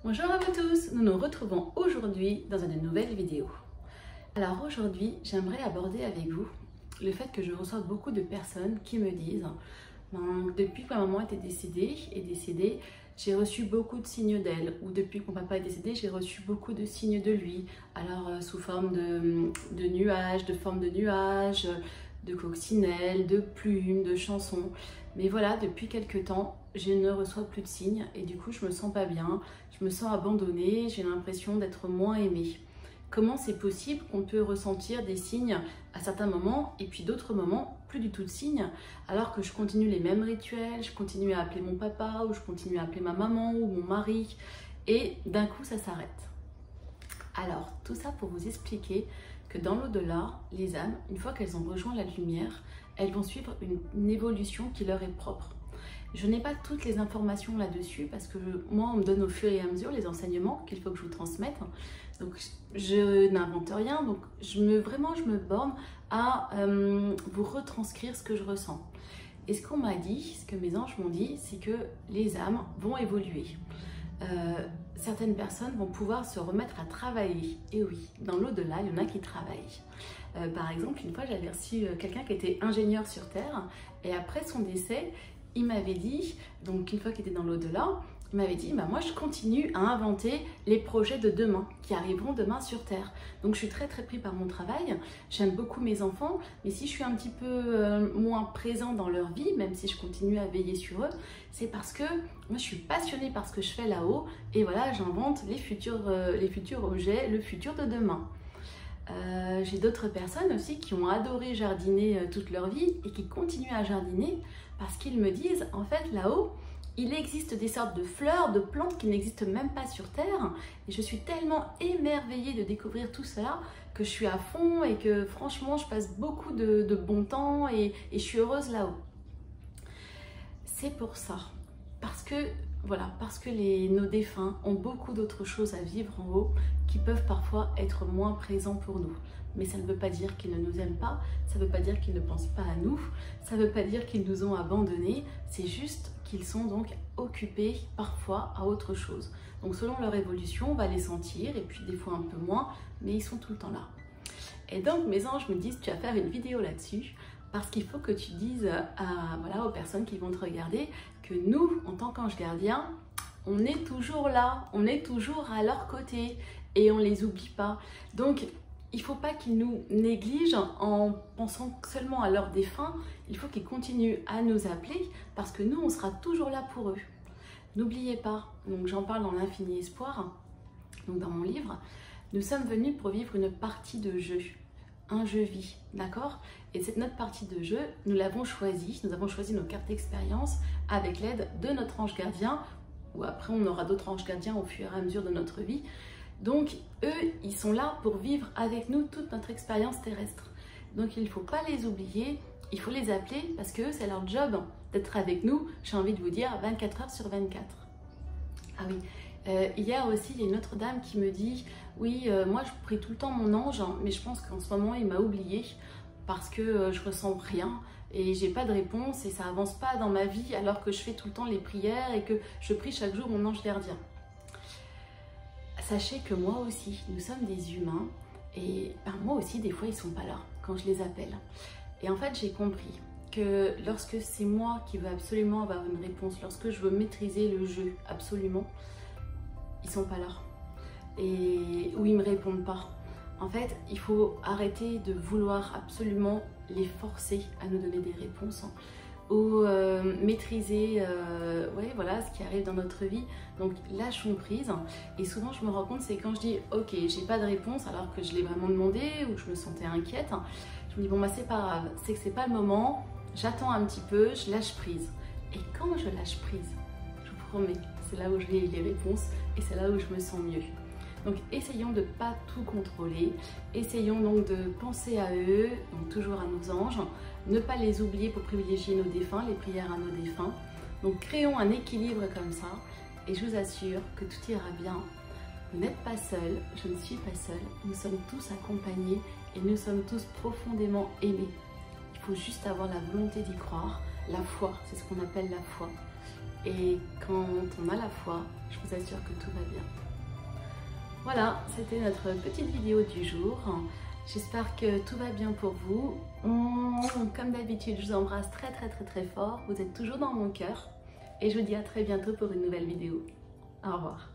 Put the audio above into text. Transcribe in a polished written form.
Bonjour à vous tous, nous nous retrouvons aujourd'hui dans une nouvelle vidéo. Alors aujourd'hui, j'aimerais aborder avec vous le fait que je reçois beaucoup de personnes qui me disent depuis que ma maman était décédée, j'ai reçu beaucoup de signes d'elle, ou depuis que mon papa est décédé, j'ai reçu beaucoup de signes de lui, alors sous forme de nuages, de coccinelles, de plumes, de chansons. Mais voilà, depuis quelques temps, je ne reçois plus de signes et du coup, je me sens pas bien, je me sens abandonnée, j'ai l'impression d'être moins aimée. Comment c'est possible qu'on peut ressentir des signes à certains moments et puis d'autres moments, plus du tout de signes, alors que je continue les mêmes rituels, je continue à appeler mon papa ou je continue à appeler ma maman ou mon mari et d'un coup, ça s'arrête. Alors, tout ça pour vous expliquer que dans l'au-delà, les âmes, une fois qu'elles ont rejoint la lumière, elles vont suivre une évolution qui leur est propre. Je n'ai pas toutes les informations là-dessus parce que moi, on me donne au fur et à mesure les enseignements qu'il faut que je vous transmette. Donc, je n'invente rien. Donc, je me borne à vous retranscrire ce que je ressens. Et ce qu'on m'a dit, ce que mes anges m'ont dit, c'est que les âmes vont évoluer. Certaines personnes vont pouvoir se remettre à travailler. Et oui, dans l'au-delà, il y en a qui travaillent. Par exemple, une fois, j'avais reçu quelqu'un qui était ingénieur sur Terre et après son décès, il m'avait dit, donc une fois qu'il était dans l'au-delà, il m'avait dit, moi je continue à inventer les projets de demain, qui arriveront demain sur Terre. Donc je suis très pris par mon travail, j'aime beaucoup mes enfants, mais si je suis un petit peu moins présent dans leur vie, même si je continue à veiller sur eux, c'est parce que moi je suis passionnée par ce que je fais là-haut, et voilà, j'invente les futurs objets, le futur de demain. J'ai d'autres personnes aussi qui ont adoré jardiner toute leur vie et qui continuent à jardiner parce qu'ils me disent, en fait, là-haut, il existe des sortes de fleurs, de plantes qui n'existent même pas sur Terre. Et je suis tellement émerveillée de découvrir tout cela que je suis à fond et que franchement, je passe beaucoup de bon temps et je suis heureuse là-haut. C'est pour ça. Parce que nos défunts ont beaucoup d'autres choses à vivre en haut qui peuvent parfois être moins présents pour nous. Mais ça ne veut pas dire qu'ils ne nous aiment pas, ça ne veut pas dire qu'ils ne pensent pas à nous, ça ne veut pas dire qu'ils nous ont abandonnés, c'est juste qu'ils sont donc occupés parfois à autre chose. Donc selon leur évolution, on va les sentir et puis des fois un peu moins, mais ils sont tout le temps là. Et donc mes anges me disent, tu vas faire une vidéo là-dessus parce qu'il faut que tu dises aux personnes qui vont te regarder que nous, en tant qu'anges gardiens, on est toujours là, on est toujours à leur côté et on ne les oublie pas. Donc, il ne faut pas qu'ils nous négligent en pensant seulement à leurs défunts, il faut qu'ils continuent à nous appeler parce que nous, on sera toujours là pour eux. N'oubliez pas, donc j'en parle dans l'Infini Espoir, donc dans mon livre, nous sommes venus pour vivre une partie de jeu. Un jeu vie, d'accord? Et notre partie de jeu, nous l'avons choisie, nous avons choisi nos cartes d'expérience avec l'aide de notre ange gardien, ou après on aura d'autres anges gardiens au fur et à mesure de notre vie. Donc eux, ils sont là pour vivre avec nous toute notre expérience terrestre. Donc il ne faut pas les oublier, il faut les appeler parce que c'est leur job d'être avec nous, j'ai envie de vous dire 24 heures sur 24. Ah oui. Hier aussi, il y a une autre dame qui me dit « Oui, moi je prie tout le temps mon ange, mais je pense qu'en ce moment il m'a oublié parce que je ressens rien et j'ai pas de réponse et ça avance pas dans ma vie alors que je fais tout le temps les prières et que je prie chaque jour mon ange gardien. » Sachez que moi aussi, nous sommes des humains et moi aussi des fois ils sont pas là quand je les appelle. Et en fait j'ai compris que lorsque c'est moi qui veux absolument avoir une réponse, lorsque je veux maîtriser le jeu absolument, ils sont pas là et où ils me répondent pas. En fait, il faut arrêter de vouloir absolument les forcer à nous donner des réponses ou maîtriser ce qui arrive dans notre vie. Donc lâchons prise. Et souvent je me rends compte, c'est quand je dis ok, j'ai pas de réponse alors que je l'ai vraiment demandé ou je me sentais inquiète, je me dis bon c'est pas grave, c'est que c'est pas le moment, j'attends un petit peu, je lâche prise. Et quand je lâche prise, je vous promets, c'est là où j'ai les réponses et c'est là où je me sens mieux. Donc essayons de ne pas tout contrôler, essayons donc de penser à eux, donc toujours à nos anges, ne pas les oublier pour privilégier nos défunts, les prières à nos défunts. Donc créons un équilibre comme ça et je vous assure que tout ira bien. Vous n'êtes pas seul, je ne suis pas seule, nous sommes tous accompagnés et nous sommes tous profondément aimés. Il faut juste avoir la volonté d'y croire, la foi, c'est ce qu'on appelle la foi. Et quand on a la foi, je vous assure que tout va bien. Voilà, c'était notre petite vidéo du jour. J'espère que tout va bien pour vous. Comme d'habitude, je vous embrasse très fort. Vous êtes toujours dans mon cœur. Et je vous dis à très bientôt pour une nouvelle vidéo. Au revoir.